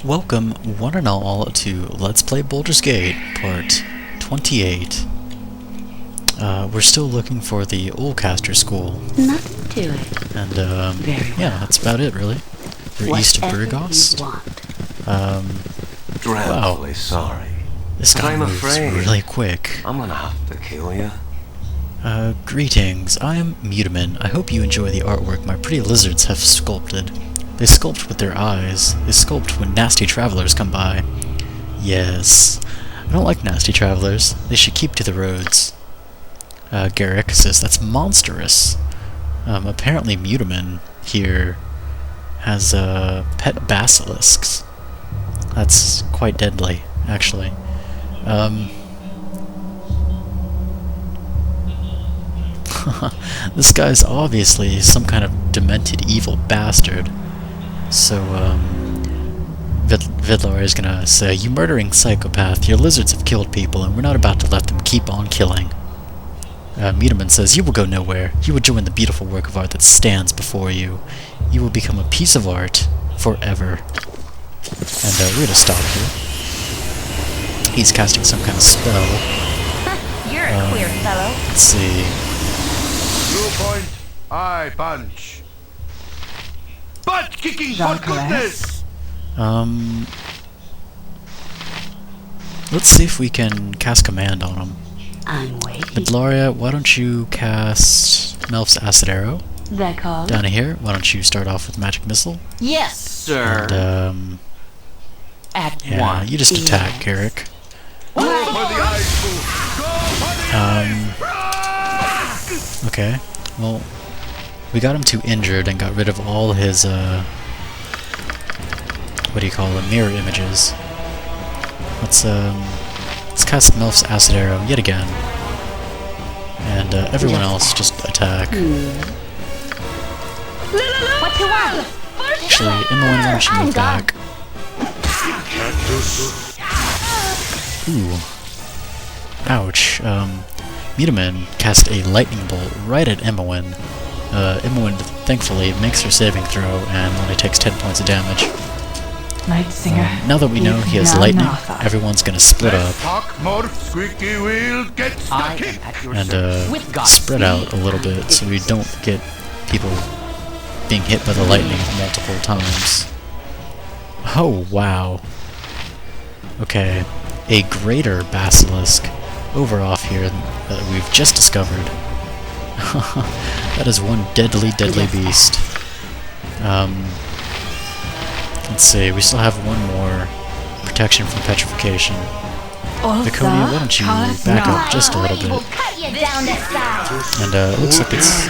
Welcome, one and all, to Let's Play Baldur's Gate, Part 28. We're still looking for the Oldcaster School. Nothing to it. And, Very that's about it, really. We're east of Burgost. Dreadfully sorry. This guy I'm moves afraid really quick. I'm gonna have to kill you. Greetings, I am Mutamin. I hope you enjoy the artwork my pretty lizards have sculpted. They sculpt with their eyes. They sculpt when nasty travelers come by. Yes. I don't like nasty travelers. They should keep to the roads. Garrick says that's monstrous. Apparently Mutamin here has, pet basilisks. That's quite deadly, actually. This guy's obviously some kind of demented evil bastard. So, Vidlar is gonna say, "You murdering psychopath, your lizards have killed people, and we're not about to let them keep on killing." Mutaman says, "You will go nowhere. You will join the beautiful work of art that stands before you. You will become a piece of art forever." And, we're gonna stop here. He's casting some kind of spell. You're a queer fellow. Let's see. Blue point, I punch. Butt kicking for goodness! Let's see if we can cast command on him. I'm waiting. Midlaria, why don't you cast Melf's Acid Arrow? That call? Down here, why don't you start off with Magic Missile? Yes, sir. And, At yeah, one. you just attack, Garrick. Go for the ice move! Go for the ice! Okay, well, we got him too injured and got rid of all his, what do you call them, mirror images. Let's cast Melf's Acid Arrow yet again. And, everyone else just attack. What you want? Actually, Emmeline, why don't you move back? Ooh. Ouch. Mutaman cast a lightning bolt right at Emmeline. Emmeline, thankfully, makes her saving throw and only takes 10 points of damage. Night Singer. Now that we know he has lightning, everyone's gonna split up Talk more, squeaky wheel, get stuck in! and spread out a little bit so we don't get people being hit by the lightning multiple times. Oh, wow. Okay, a greater basilisk over off here that we've just discovered. That is one deadly beast. Let's see, we still have one more protection from petrification. Viconia, why don't you back up just a little bit? And it looks like it's...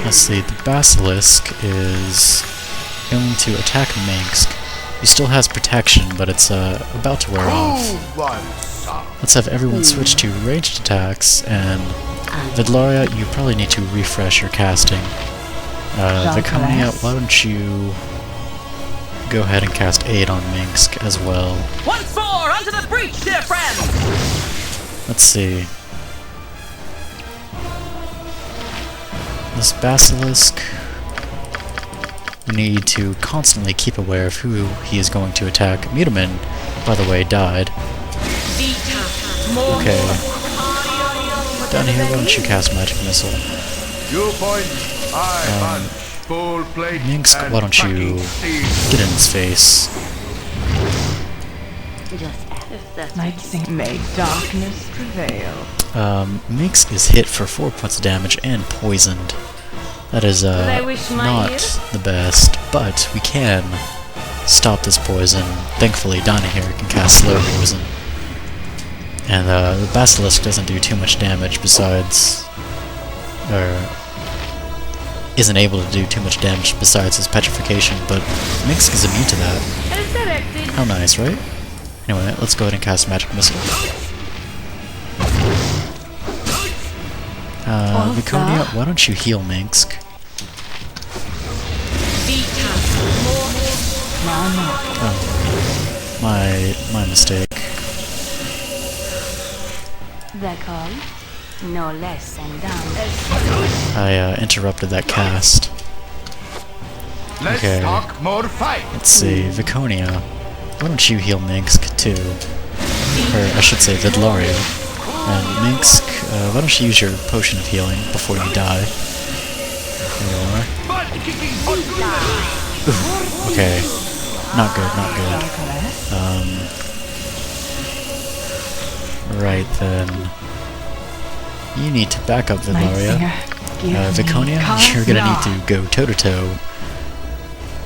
Let's see, the basilisk is going to attack Minsk. He still has protection, but it's about to wear off. Let's have everyone switch to ranged attacks, and Vidlaria, you probably need to refresh your casting. Viconia, why don't you go ahead and cast Aid on Minsk as well. Once more, onto the breach, dear friend! Let's see. This basilisk, we need to constantly keep aware of who he is going to attack. Mutaman, by the way, died. Okay. Down here, why don't you cast Magic Missile? You point, I punch. Full plate. Minsk, why don't you get in his face? Night Singer. May darkness prevail. Minsk is hit for 4 points of damage and poisoned. That is, not the best, but we can stop this poison. Thankfully, Donna here can cast Slow Poison. And, the Basilisk doesn't do too much damage besides... isn't able to do too much damage besides his petrification, but Minsk is immune to that. How nice, right? Anyway, let's go ahead and cast Magic Missile. Viconia, why don't you heal Minsk? Oh, my mistake. That call? No less than down. I interrupted that cast. Let's Okay. talk more fight. Let's see, Viconia. Why don't you heal Minsk too? Or I should say Vidlaria. And Minsk, why don't you use your potion of healing before you die? There you are. Butt kicking for goodness. Ooh, okay. Not good, not good. Right then. You need to back up Vidlaria. Viconia, you're gonna need to go toe-to-toe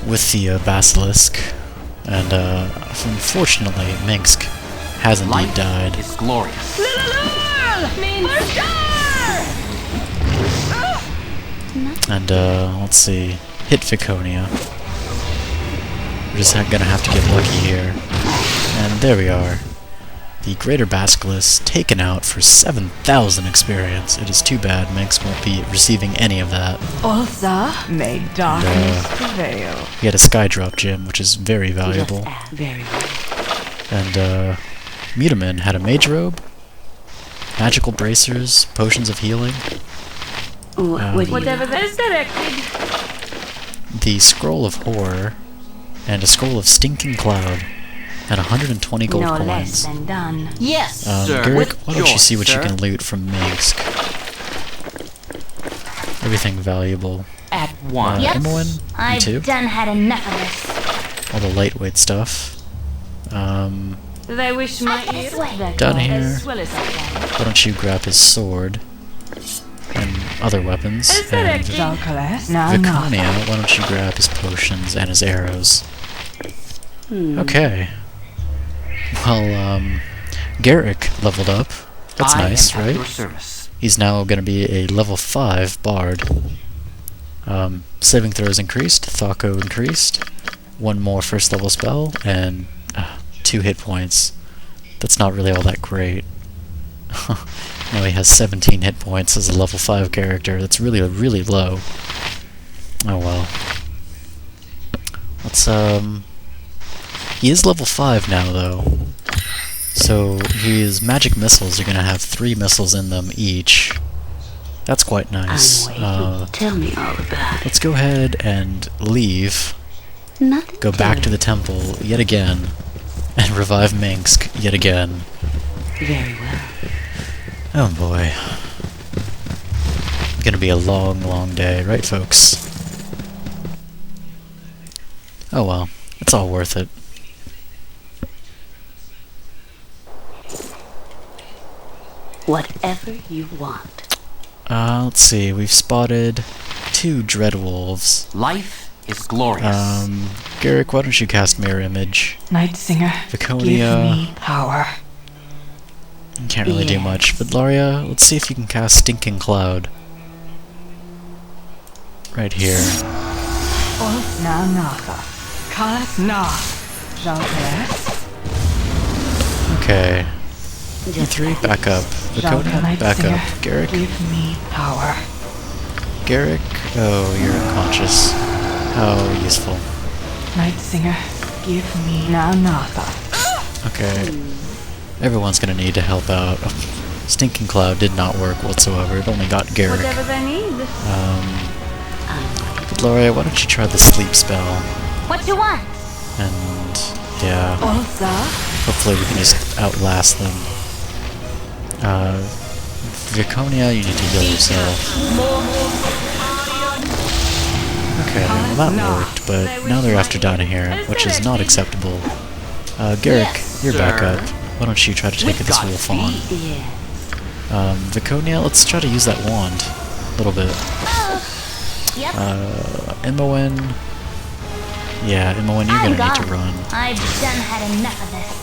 with the Basilisk. And unfortunately, Minsk has indeed died. It's glorious. And let's see, hit Viconia. We're just gonna have to get lucky here. And there we are. The Greater Basilisk taken out for 7,000 experience. It is too bad Minx won't be receiving any of that. Ultha, may darkness prevail. He had a Skydrop gem, which is very valuable. Very well. And Mutamin had a Mage Robe, Magical Bracers, Potions of Healing, Whatever that is directed. the Scroll of Horror, and a Scroll of Stinking Cloud, and 120 gold No coins. less than done. Yes, sir. Garrick, With why don't you see what you sir. can loot from Minsk? Everything valuable. At once. Imoen, you I've too? done had enough of this. All the lightweight stuff. They wish my ear Down here. as well as I can. Why don't you grab his sword and other weapons? And Viconia, why don't you grab his potions and his arrows? Okay. Well, Garrick leveled up. That's nice, At right? your service. He's now going to be a level 5 bard. Saving throws increased, Thako increased, one more first level spell, and 2 hit points. That's not really all that great. Now he has 17 hit points as a level 5 character. That's really, really low. Oh well. Let's, he is level 5 now, though. So his magic missiles are going to have 3 missiles in them each. That's quite nice. Tell me all about it. Let's go ahead and leave. Nothing. Go back to the temple yet again. And revive Minsk yet again. Very well. Oh boy. Gonna be a long, long day, right folks? Oh well. It's all worth it. Whatever you want. Let's see, we've spotted 2 Dreadwolves. Life is glorious. Garrick, why don't you cast Mirror Image? Night Singer, Viconia, give me power. can't really do much. But Laria, let's see if you can cast Stinking Cloud. Right here. Na Natha, Kalas Na, Jalkalas, Okay. You 3, back up. Viconia, Night back Singer, up. Garrick, give me power. Garrick, oh, you're unconscious. How useful. Night Singer, give me Na Natha. Okay. Everyone's gonna need to help out. Stinking Cloud did not work whatsoever. It only got Garrick. Whatever they need. Gloria, why don't you try the sleep spell? What you want? And yeah, Ultha, hopefully we can just outlast them. Viconia, you need to heal yourself. Okay, well that worked, but now they're after Dynahir, which is not acceptable. Garrick, you're back up. Why don't you try to take this wolf on? Viconia, let's try to use that wand a little bit. Yep. Imoen. Yeah, Imoen, you're gonna need to run. I've done had enough of this.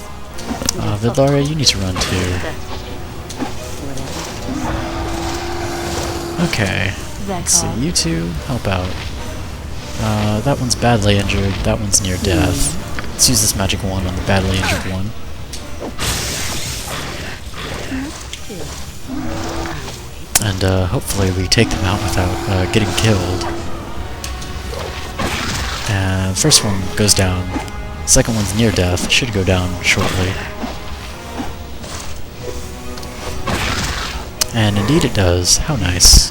Vidlaria, you need to run too. Okay. Let's see, you 2, help out. That one's badly injured, that one's near death. Let's use this magic wand on the badly injured one. And hopefully we take them out without getting killed. First one goes down. Second one's near death. Should go down shortly. And indeed it does. How nice.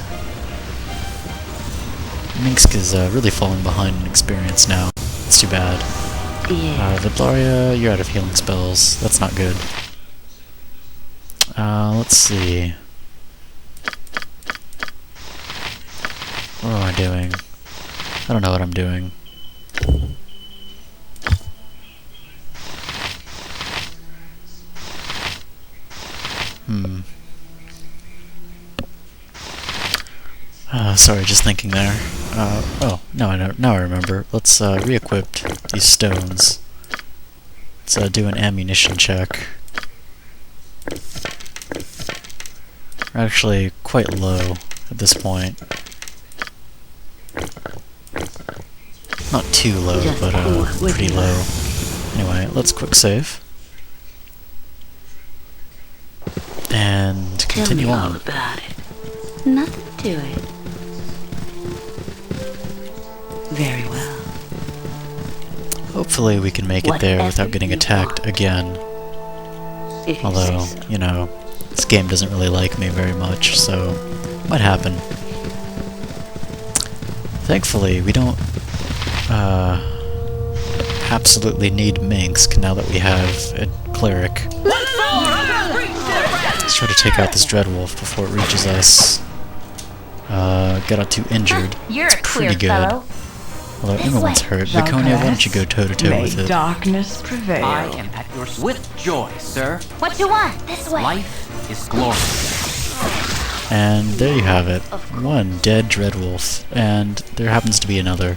Minsk is really falling behind in experience now. It's too bad. Vidlaria, you're out of healing spells. That's not good. Let's see. What am I doing? I don't know what I'm doing. Sorry, just thinking there. Oh, now I remember. Let's re-equip these stones. Let's do an ammunition check. We're actually quite low at this point. Not too low, but pretty low. Anyway, let's quick save. And continue on. About it. Nothing to it. Very well. Hopefully we can make it there without getting attacked again. Although, you know, this game doesn't really like me very much, so might happen. Thankfully, we don't absolutely need Minsk now that we have a cleric. Let's try to take out this Dreadwolf before it reaches us. Got out too injured. You're it's a queer pretty good. fellow. Although everyone's hurt. Viconia, why don't you go toe-to-toe May with it? darkness prevail. I am at your with joy, sir. What you want? This way. Life is glorious. And there you have it. One dead Dreadwolf. And there happens to be another.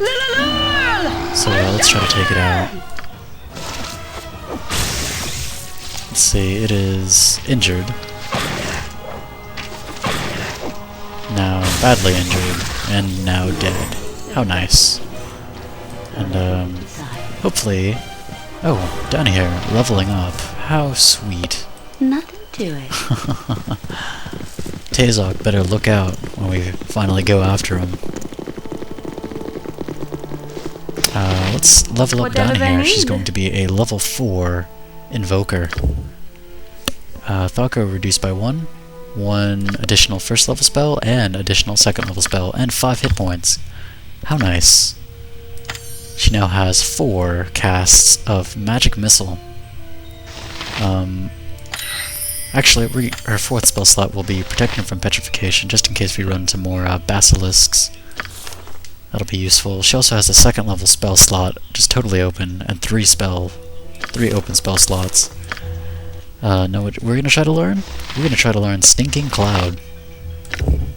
So let's try to take it out. Let's see, it is injured. Now badly injured. And now dead. How nice. And hopefully... Oh, down here, leveling up. How sweet. Nothing to it. Tazok better look out when we finally go after him. Let's level up down here. She's going to be a level 4 Invoker. Thalko reduced by 1. 1 additional first level spell, and additional second level spell, and 5 hit points. How nice. She now has 4 casts of Magic Missile. Actually, her 4th spell slot will be Protecting from Petrification, just in case we run into more Basilisks. That'll be useful. She also has a 2nd level spell slot, just totally open, and 3 open spell slots. Know what we're gonna try to learn? We're gonna try to learn Stinking Cloud.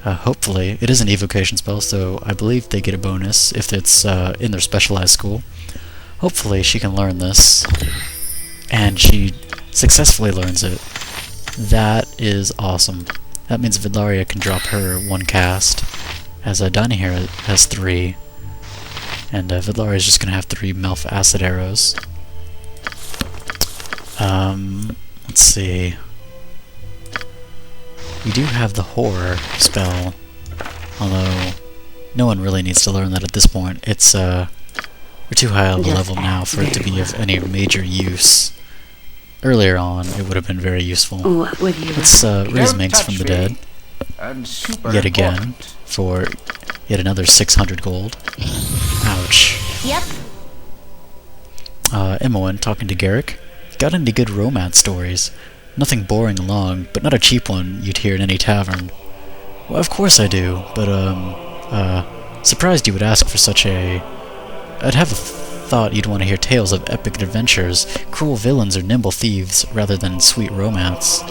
Hopefully. It is an evocation spell, so I believe they get a bonus if it's in their specialized school. Hopefully she can learn this, and she successfully learns it. That is awesome. That means Vidlaria can drop her 1 cast, as Dani here has 3, and Vidlaria is just going to have 3 Melf Acid Arrows. Let's see. We do have the Horror spell, although no one really needs to learn that at this point. It's, we're too high of a level now for it to be of any major use. Earlier on, it would have been very useful. Let's raise Minx from the dead, yet again, for yet another 600 gold. Ouch. Yep. Imoen talking to Garrick. Got any good romance stories? Nothing boring and long, but not a cheap one you'd hear in any tavern. Well, of course I do, but, surprised you would ask for such a... I'd have thought you'd want to hear tales of epic adventures, cruel villains or nimble thieves, rather than sweet romance.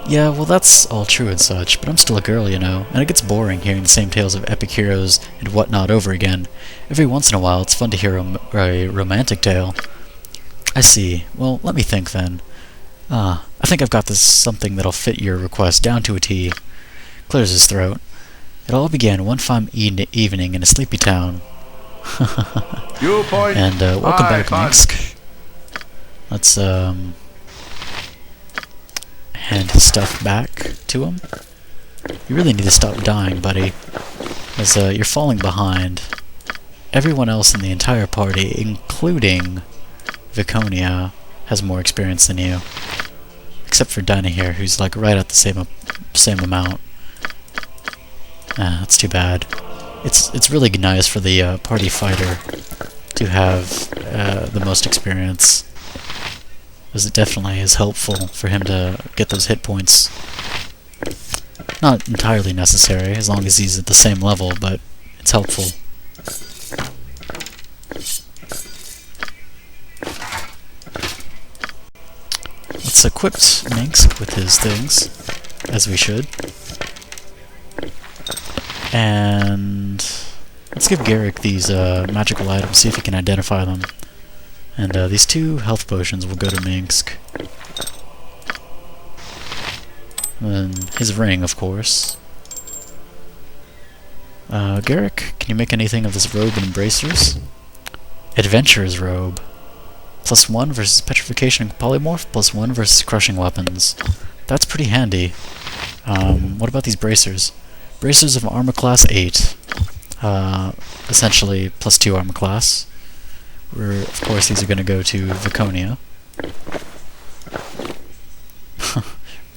Yeah, well that's all true and such, but I'm still a girl, you know, and it gets boring hearing the same tales of epic heroes and whatnot over again. Every once in a while it's fun to hear a romantic tale. I see. Well, let me think then. I think I've got something that'll fit your request down to a T. Clears his throat. It all began one fine evening in a sleepy town. And welcome back, Minsk. Let's hand his stuff back to him. You really need to stop dying, buddy, as you're falling behind. Everyone else in the entire party, including Viconia, has more experience than you. Except for Dinah here, who's like right at the same amount. That's too bad. It's really nice for the party fighter to have the most experience, as it definitely is helpful for him to get those hit points. Not entirely necessary, as long as he's at the same level, but it's helpful. Let's equip Minsk with his things, as we should. And let's give Garrick these magical items, see if he can identify them. And these 2 health potions will go to Minsk. And then his ring, of course. Garrick, can you make anything of this robe and bracers? Adventurer's robe. +1 versus petrification and polymorph, +1 versus crushing weapons. That's pretty handy. What about these bracers? Bracers of armor class 8. Essentially +2 armor class. Of course, these are going to go to Viconia.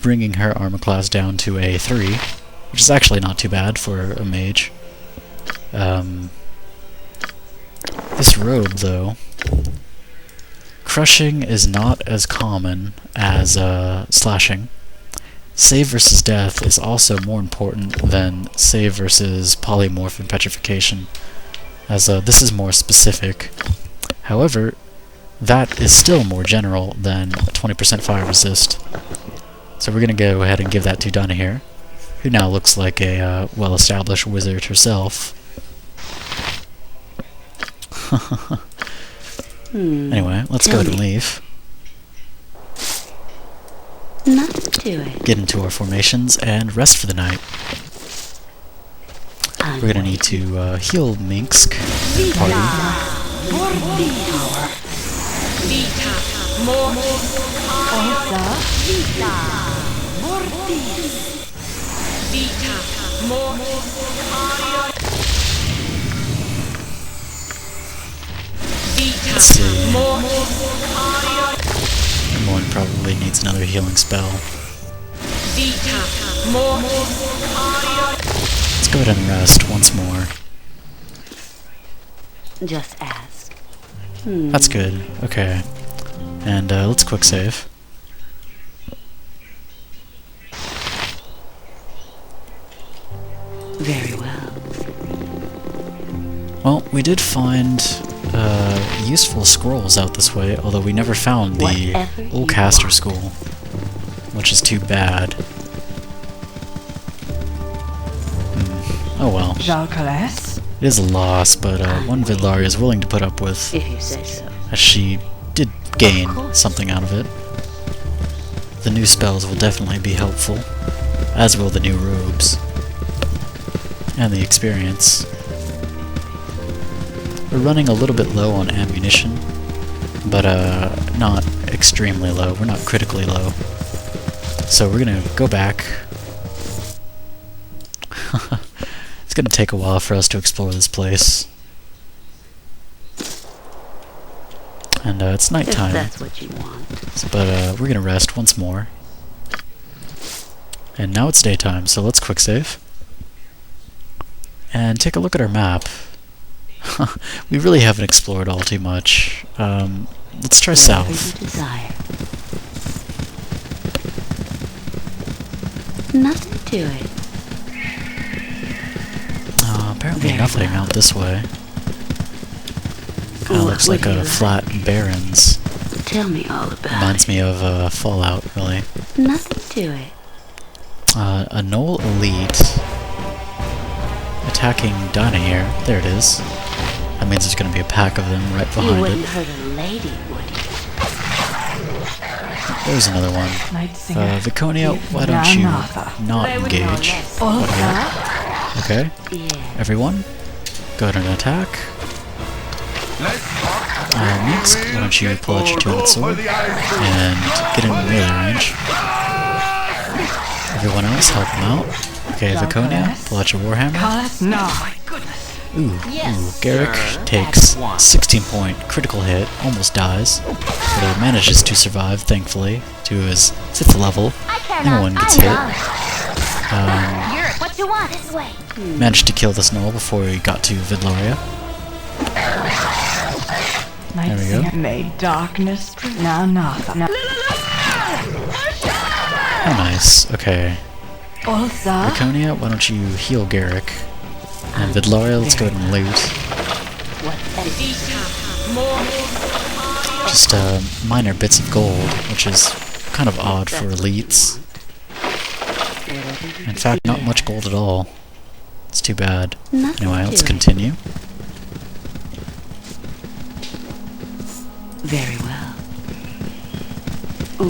Bringing her armor class down to a 3, which is actually not too bad for a mage. This robe, though, crushing is not as common as slashing. Save versus death is also more important than save versus polymorph and petrification, as this is more specific. However, that is still more general than 20% fire resist. So we're going to go ahead and give that to Donna here, who now looks like a well-established wizard herself. Anyway, let's go ahead and leave. Nothing to it. Get into our formations and rest for the night. We're going to need to heal Minsk party. Let's see. Everyone probably needs another healing spell. Let's go ahead and rest once more. Just ask. That's good. Okay. And let's quick save. Very well. Well, we did find useful scrolls out this way, although we never found the Oldcaster School, which is too bad. Oh well. It is a loss, but one Vidlari is willing to put up with, If you say so. as she did gain something out of it. The new spells will definitely be helpful, as will the new robes, and the experience. We're running a little bit low on ammunition, but not extremely low. We're not critically low. So we're gonna go back. It's gonna take a while for us to explore this place. And it's nighttime. If that's what you want. But we're gonna rest once more. And now it's daytime, so let's quick save. And take a look at our map. We really haven't explored all too much. Let's try south. Nothing to it. Apparently nothing out this way. Kinda looks like a flat barrens. Tell me all about Reminds me of Fallout, really. Nothing to it. A Knoll Elite attacking Dinah here. There it is. That means there's going to be a pack of them right You behind wouldn't it. hurt a lady, would you? There's another one. Viconia, why don't you not engage? Okay. Yeah. Everyone, go ahead and attack. Minsk, why don't you pull out your two-handed sword and get in melee range. Everyone else, help them out. Okay, Viconia, pull out your warhammer. Ooh, Garrick takes 16-point critical hit, almost dies, but he manages to survive, thankfully, to his 6th level. No one gets hit. What you want? This way. Managed to kill this gnoll before he got to Vidlaria. Night we go. Singer made darkness. Now, no. Oh, nice. Okay. Ulsa. Laconia, why don't you heal Garrick? And Vidlaria, let's go ahead and loot. Just minor bits of gold, which is kind of odd for elites. In fact, not much gold at all. It's too bad. Anyway, let's continue. Very well.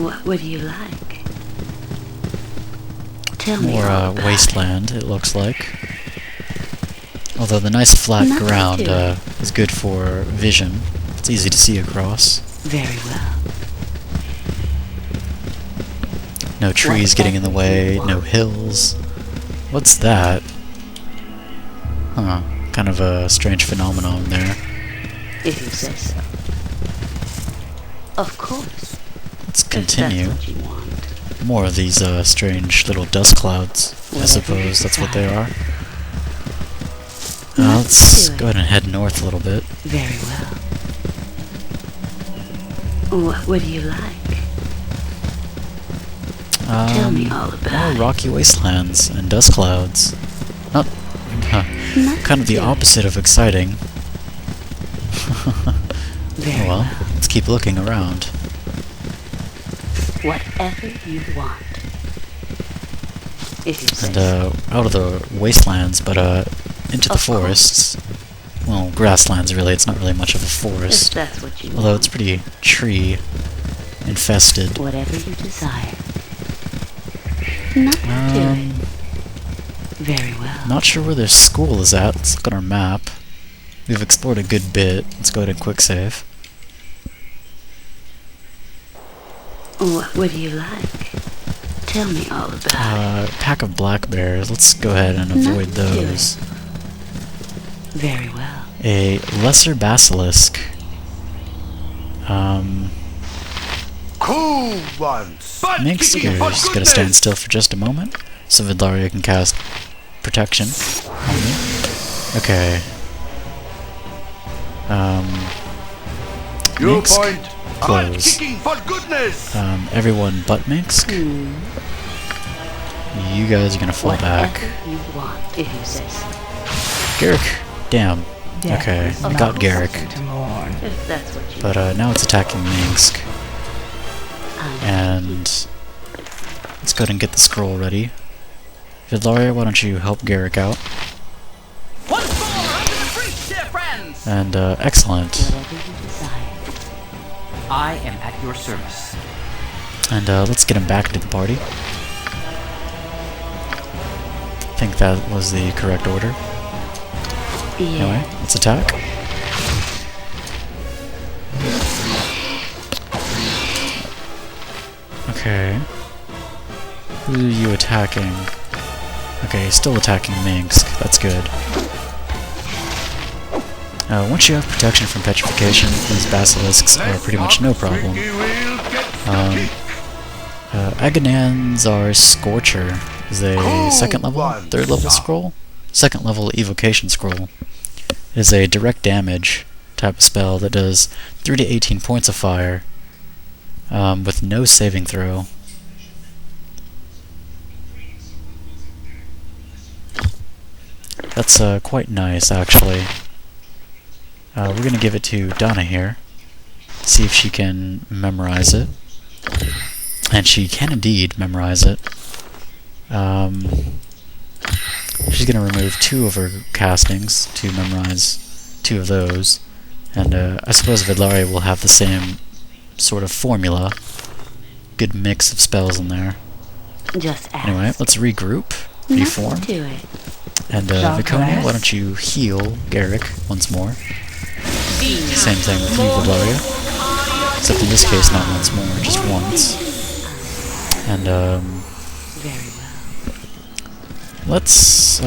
What would you like? Tell me More all about wasteland, it looks like. Although the nice flat Nothing ground to it. is good for vision. It's easy to see across. Very well. No trees getting in the way, no hills. What's that? Huh. Kind of a strange phenomenon there. If you say so. Of course. Let's If continue. that's what you want. More of these strange little dust clouds. I suppose that's what they are. Let's go ahead and head north a little bit. Very well. What would you like? Tell me all More about it. rocky wastelands and dust clouds. Not kind of the opposite of exciting. Very Well, let's keep looking around. Whatever you want. If you say And so. out of the wastelands, but into the Of course. forests. Well, grasslands really. It's not really much of a If forest. that's what you Although want. it's pretty tree infested. Whatever you desire. Nothing to it. Very well. Not sure where their school is at. Let's look at our map. We've explored a good bit. Let's go ahead and quick save. What would you like? Tell me all about it. Pack of black bears. Let's go ahead and avoid those. Very well. A lesser basilisk. Cool ones. Butt Minx kicking, is for just gonna goodness. stand still for just a moment, so Vidlaria can cast protection on me. Okay. Your Minx, point. Butt close. kicking, for goodness. Everyone but Minsk. You guys are gonna fall back. Whatever you want. If you say so. Garrick, damn. Death Okay, is we not got Garrick. something to mourn. If that's what you But now it's attacking Minsk. want. And let's go ahead and get the scroll ready. Vidlaria, why don't you help Garrick out? Once more, under the breach, dear friends! And excellent. Whatever you desire. I am at your service. And let's get him back into the party. I think that was the correct order. Anyway, Yeah. let's attack. Okay. Who are you attacking? Okay, still attacking Minsk. That's good. Once you have protection from petrification, these basilisks are pretty much no problem. Agonan's Scorcher is a second level, third level scroll? Second level evocation scroll. It is a direct damage type of spell that does 3 to 18 points of fire with no saving throw. That's quite nice, actually. We're gonna give it to Donna here. See if she can memorize it. And she can indeed memorize it. She's gonna remove 2 of her castings to memorize 2 of those. And I suppose Vidlaria will have the same sort of formula. Good mix of spells in there. Just ask. Anyway, let's regroup, reform. Nothing to it. And Viconia, why don't you heal Garrick once more? Same thing with you, Vidlaria. Except in this case, not once more, just once. And Very well. let's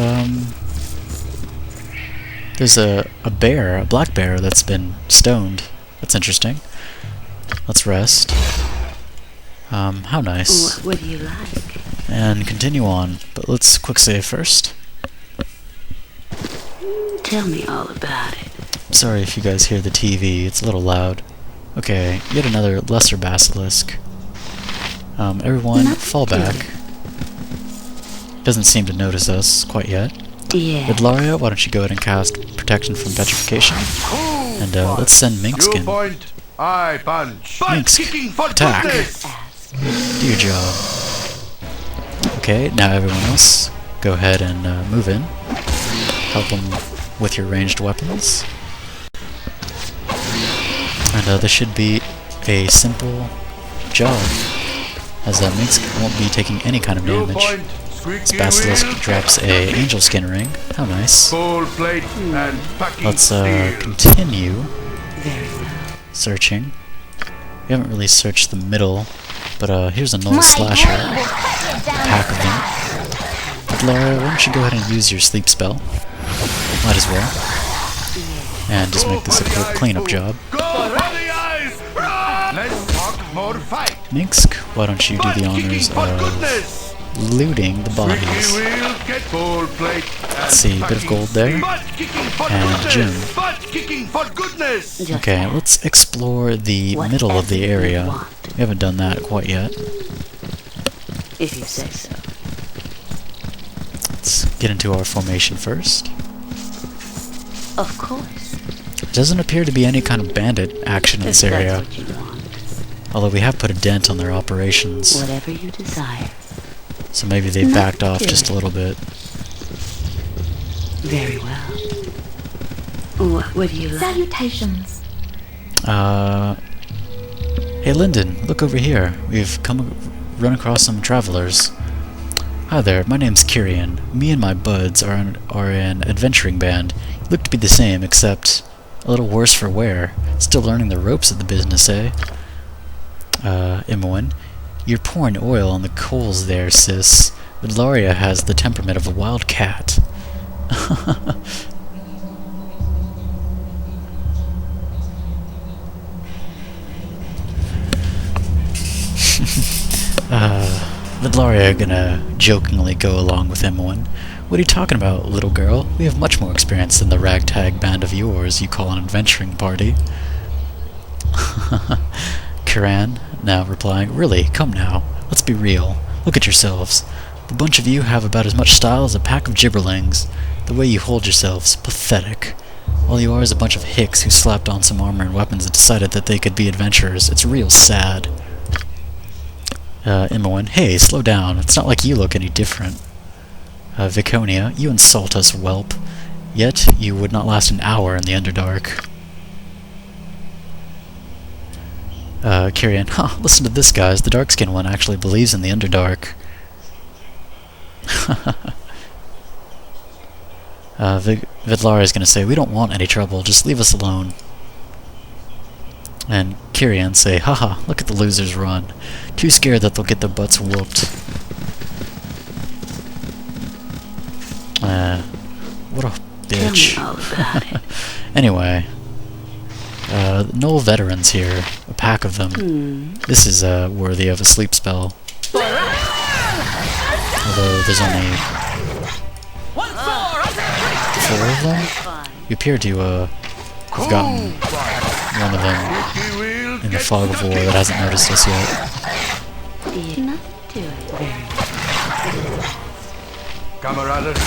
there's a bear, a black bear that's been stoned. That's interesting. Let's rest. How nice. What would you like? And continue on, but let's quick save first. Tell me all about it. Sorry if you guys hear the TV, it's a little loud. Okay, yet another lesser basilisk. Everyone, fall back. Doesn't seem to notice us quite yet. Yeah. Vidlaria, why don't you go ahead and cast Protection from Petrification? And let's send Minsk in. Point. I punch. Minsk, Kicking for attack. goodness. Do your job. Okay, now everyone else, go ahead and move in. Help them with your ranged weapons. And this should be a simple job, as Minsk won't be taking any kind of damage. This basilisk drops a angel skin ring. How nice. Full plate and packing Let's steel. continue searching. We haven't really searched the middle, but here's a null slasher. Pack of them. But Laura, why don't you go ahead and use your sleep spell? Might as well. And just make this a quick cleanup job. Go for the eyes. Let's talk more fight. Minsk, why don't you do the honors For of goodness. looting the Squeaky bodies? wheel, get full plate. Let's see, a bit of gold there. Butt kicking for And goodness. Jim. Butt kicking for goodness. Just Okay, let's explore the middle of the whatever you area. want. We haven't done that quite yet. If you say so. Let's get into our formation first. Of course. Doesn't appear to be any kind of bandit action in If this that's area, what you want. although we have put a dent on their operations, Whatever you desire. so maybe they've backed off just a little bit. Very well. What would you like? Salutations. Hey Lyndon, look over here. We've run across some travelers. Hi there, my name's Kyrian. Me and my buds are an adventuring band. You look to be the same, except a little worse for wear. Still learning the ropes of the business, eh? Imoen, you're pouring oil on the coals there, sis. Vidlaria has the temperament of a wild cat. Vidlaria gonna jokingly go along with Imoen. What are you talking about, little girl? We have much more experience than the ragtag band of yours you call an adventuring party. Kiran, now replying, really, come now. Let's be real. Look at yourselves. The bunch of you have about as much style as a pack of gibberlings. The way you hold yourselves, pathetic. All you are is a bunch of hicks who slapped on some armor and weapons and decided that they could be adventurers. It's real sad. Imoen, hey, slow down. It's not like you look any different. Viconia, you insult us, whelp. Yet, you would not last an hour in the Underdark. Kyrian, listen to this, guys. The dark-skinned one actually believes in the Underdark. Vidlaria is going to say, we don't want any trouble, just leave us alone. And Kyrian say, haha, look at the losers run. Too scared that they'll get their butts whooped. What a bitch. Tell me all about it. Anyway, Knoll veterans here, a pack of them. This is worthy of a sleep spell. Although there's only 4 of them. You appear to have gotten one of them Squeaky wheel, in the get fog of war that hasn't noticed us yet. Nothing to it. Very Camaradas.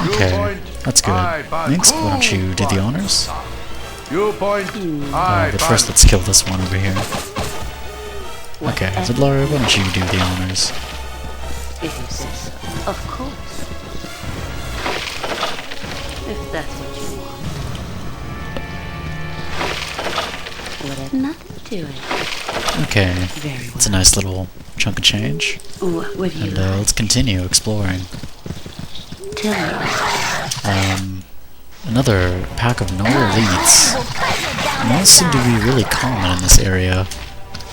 Okay, that's good. Minsk, why don't you do the honors? You point. I But first let's kill this one over here. Okay, Vidlaria, why don't you do the honors? If you say so. Of course. If that's what you want. Whatever. Nothing to it. Okay, Very well. that's a nice little chunk of change. What would you And like? let's continue exploring. Tell me. Another pack of Knoll elites. Knolls seem to be really common in this area.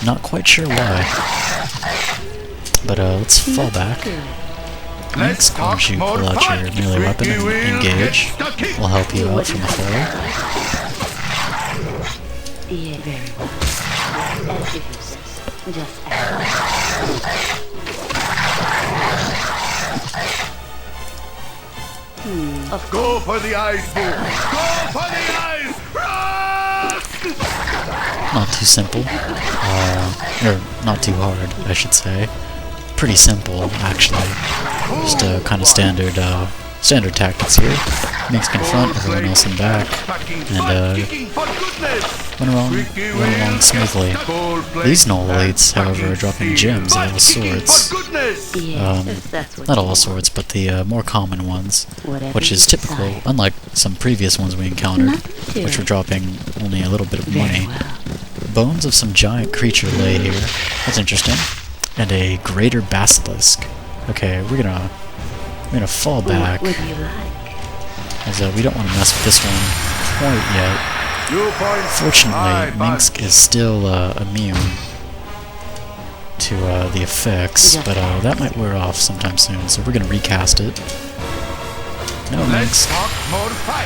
Not quite sure why. But let's fall back. Minsk, why don't you pull out your melee weapon and engage? We'll help you out from afar. Yeah, very well. As if you say so. Just ask. Go for the eyes, fool! Go for the eyes! Not too simple. Or not too hard, I should say. Pretty simple, actually. Just kind of standard tactics here. Minx confront, everyone else in back, and went along smoothly. These null elites, however, are dropping gems of all sorts. Not all sorts, but the more common ones, which is typical, unlike some previous ones we encountered, which were dropping only a little bit of money. Bones of some giant creature lay here. That's interesting. And a greater basilisk. Okay, we're gonna fall back, as we don't want to mess with this one quite yet. Fortunately, Minx is still immune to the effects, but that might wear off sometime soon, so we're gonna recast it. No, Minx.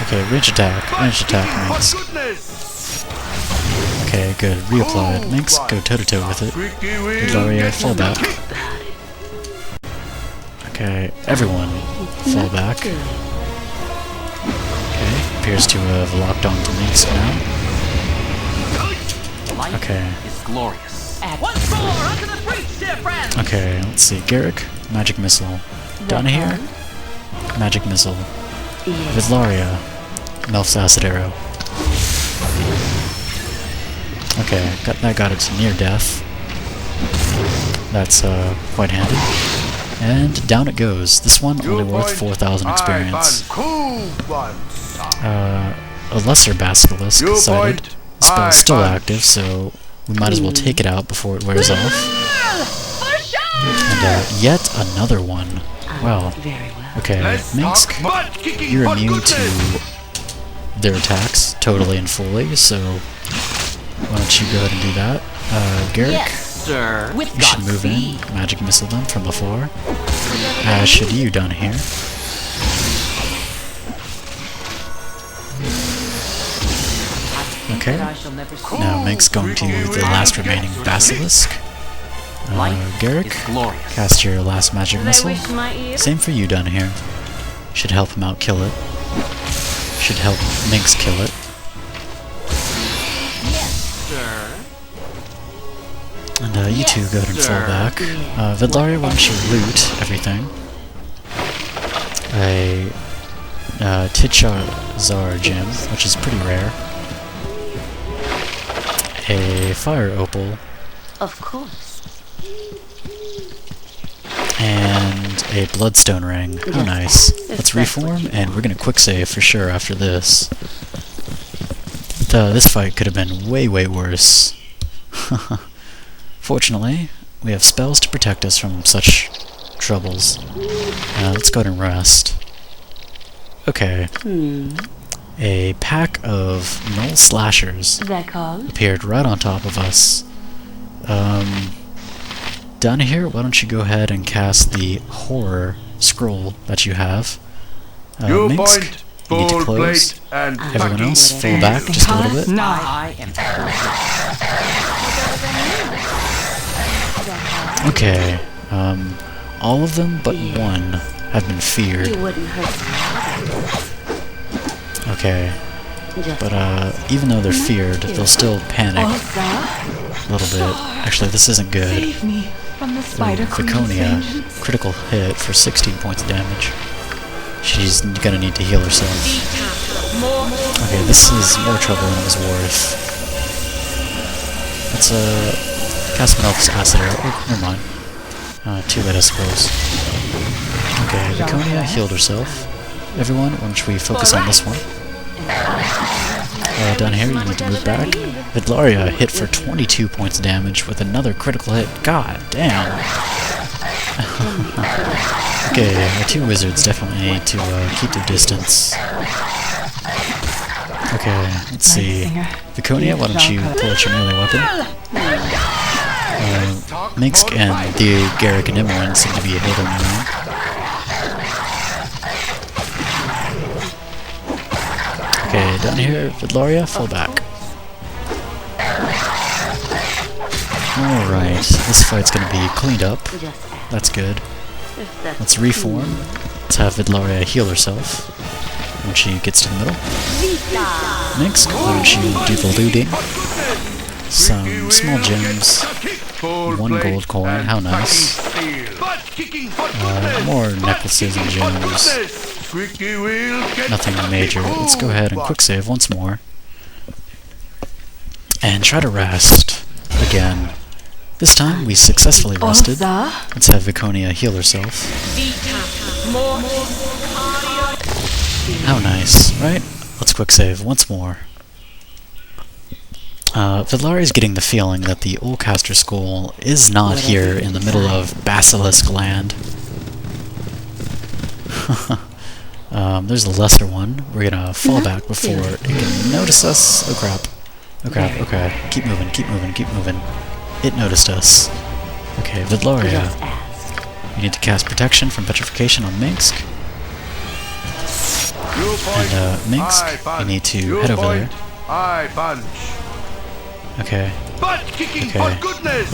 Okay, range attack, Minx. Okay, good, reapplied. Minx, go toe-to-toe with it. Vidlaria, fall back. Okay, everyone, fall back. Okay, appears to have locked onto Minx now. Okay. Okay, let's see. Garrick, magic missile. Down here, magic missile. Vidlaria, Melf's acid arrow. Okay, that got it to near death. That's quite handy. And down it goes. This one only worth 4,000 experience. A lesser basilisk sighted. The spell's still active, so we might as well take it out before it wears off. And yet another one. Well, okay, Minsk, you're immune to their attacks totally and fully, so why don't you go ahead and do that? Garrick, you should move in, magic missile them from before. As should you down here. Okay, now Minx going to the last remaining basilisk. Garrick, cast your last magic missile. Same for you down here. Should help him out kill it. Should help Minx kill it. And you two go ahead and fall back. Vidlaria, why don't you loot everything? A Tichazar gem, which is pretty rare. A fire opal. Of course. And a bloodstone ring. How nice. Let's reform, and we're gonna quick save for sure after this. This fight could have been way worse. Fortunately, we have spells to protect us from such troubles. Let's go ahead and rest. Okay. A pack of null slashers appeared right on top of us. Down here, why don't you go ahead and cast the horror scroll that you have. Minsk, you need to close. Everyone else, fall back just a little bit. Okay, all of them but one have been feared. Okay, but even though they're feared, they'll still panic a little bit. Actually, this isn't good. Viconia, critical hit for 16 points of damage. She's gonna need to heal herself. Okay, this is more trouble than it was worth. Let's cast Melf's acid arrow. Oh, never mind. Too late, I suppose. Okay, Viconia healed herself. Everyone, why don't we focus on this one? Down here, you need to move back. Vidlaria hit for 22 points of damage with another critical hit. God damn! Okay, our two wizards definitely need to keep their distance. Okay, let's see. Viconia, why don't you pull out your melee weapon? Minx and the Garrick and Imoen seem to be holding their own. Okay, down here, Vidlaria, fall back. Alright, this fight's gonna be cleaned up. That's good. Let's reform. Let's have Vidlaria heal herself when she gets to the middle. Minsk, why don't you do the looting? Some small gems. 1 gold coin, how nice. More necklaces and gems. Nothing major. Let's go ahead and quick save once more. And try to rest again. This time we successfully rested. Let's have Viconia heal herself. How nice, right? Let's quick save once more. Vidlaria's getting the feeling that the Oldcaster School is not here in the middle of Basilisk Land. There's a lesser one. We're gonna fall back before it can notice us. Oh crap. Oh crap, okay. Keep moving, keep moving, keep moving. It noticed us. Okay, Vidlaria. You need to cast Protection from Petrification on Minsk. And, Minsk, you need to head over there. Okay. Okay.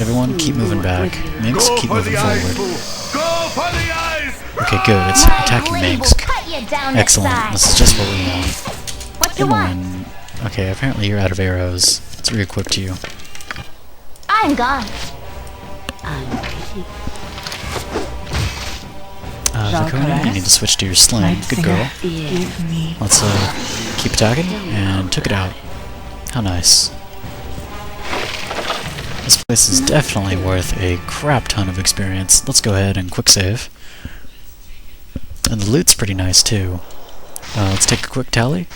Everyone keep moving back. Minsk, keep moving forward. Okay, good. It's attacking Minsk. Excellent. This is just what we want. What you want? Okay, apparently you're out of arrows. Let's re-equip you. I'm gone. Viconia, you need to switch to your sling. Good girl. Let's keep attacking, and took it out. How nice. This place is definitely worth a crap ton of experience. Let's go ahead and quick save. And the loot's pretty nice too. Let's take a quick tally.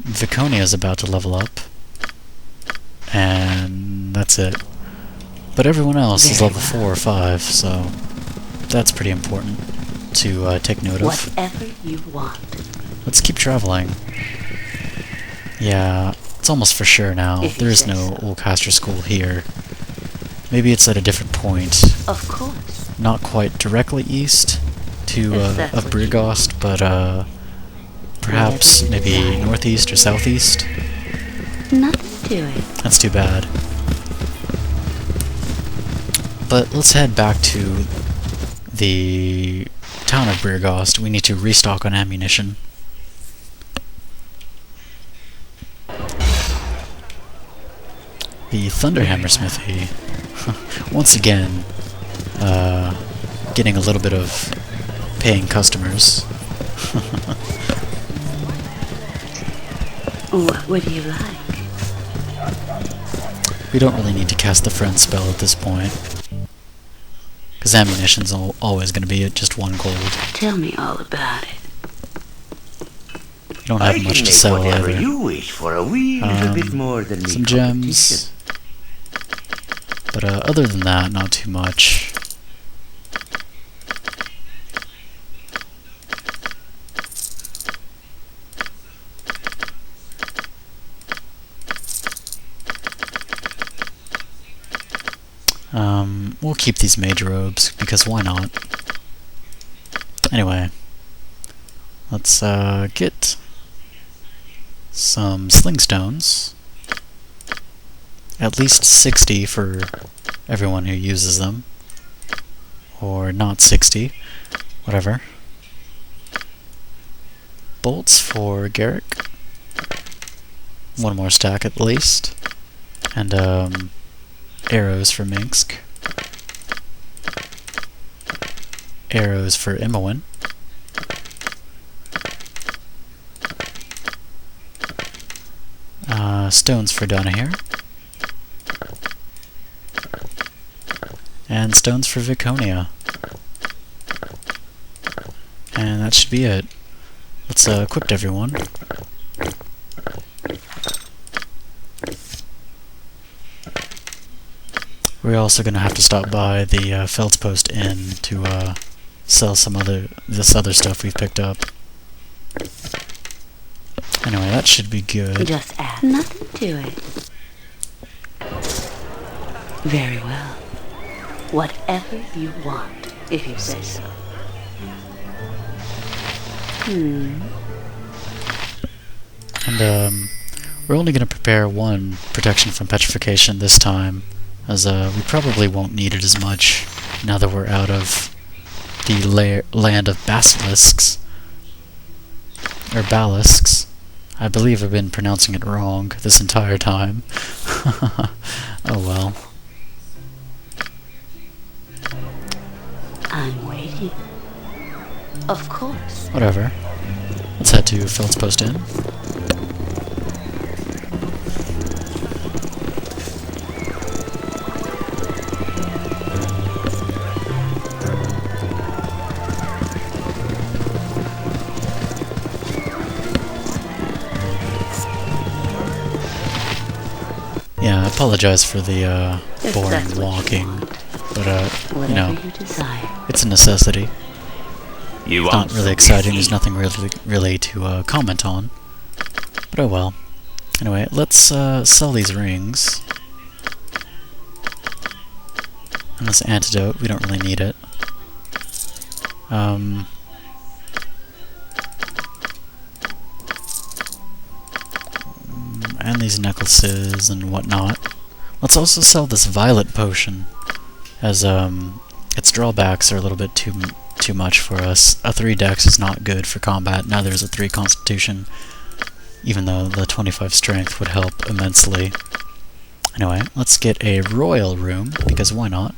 Viconia's about to level up. And that's it. But everyone else is level 4 or 5, so that's pretty important to take note of. Whatever you want. Let's keep traveling. Yeah, it's almost for sure now. There is no Oldcaster School here. Maybe it's at a different point. Of course. Not quite directly east to of Briogost, but perhaps maybe northeast or southeast. Nothing to it. That's too bad. But let's head back to the town of Briogost. We need to restock on ammunition. The Thunderhammer Smithy. Once again, getting a little bit of paying customers. What would you like? We don't really need to cast the friend spell at this point. Because ammunition's always going to be at just 1 gold. Tell me all about it. You don't have much to sell either. You wish for a wee little bit more than some gems. But other than that, not too much. We'll keep these mage robes, because why not? Anyway, let's get some sling stones. At least 60 for everyone who uses them. Or not 60. Whatever. Bolts for Garrick. 1 more stack at least. And arrows for Minsk. Arrows for Imowen. Stones for Donahir. And stones for Viconia. And that should be it. Let's equip everyone. We're also gonna have to stop by the Feldspost Inn to sell some this other stuff we've picked up. Anyway, that should be good. Just ask. Nothing to it. Very well. Whatever you want, if you say so. And we're only going to prepare 1 protection from petrification this time, as we probably won't need it as much now that we're out of the land of basilisks. Or balisks. I believe I've been pronouncing it wrong this entire time. Oh well. I'm waiting. Of course. Whatever. Let's head to Feldspost's Inn. Yeah, I apologize for the boring walking, but you know, it's a necessity. Not really exciting. There's nothing really to comment on. But oh well. Anyway, let's sell these rings. And this antidote, we don't really need it. And these necklaces and whatnot. Let's also sell this violet potion, as its drawbacks are a little bit too much for us. A 3 dex is not good for combat. Now there's a 3 constitution, even though the 25 strength would help immensely. Anyway, let's get a royal room, because why not?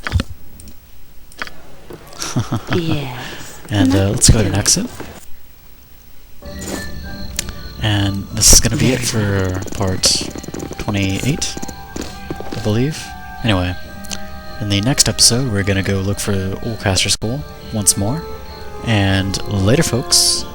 Yes. And let's go ahead and exit. And this is going to be it for part 28, I believe. Anyway, in the next episode, we're going to go look for Oldcaster School once more. And later, folks.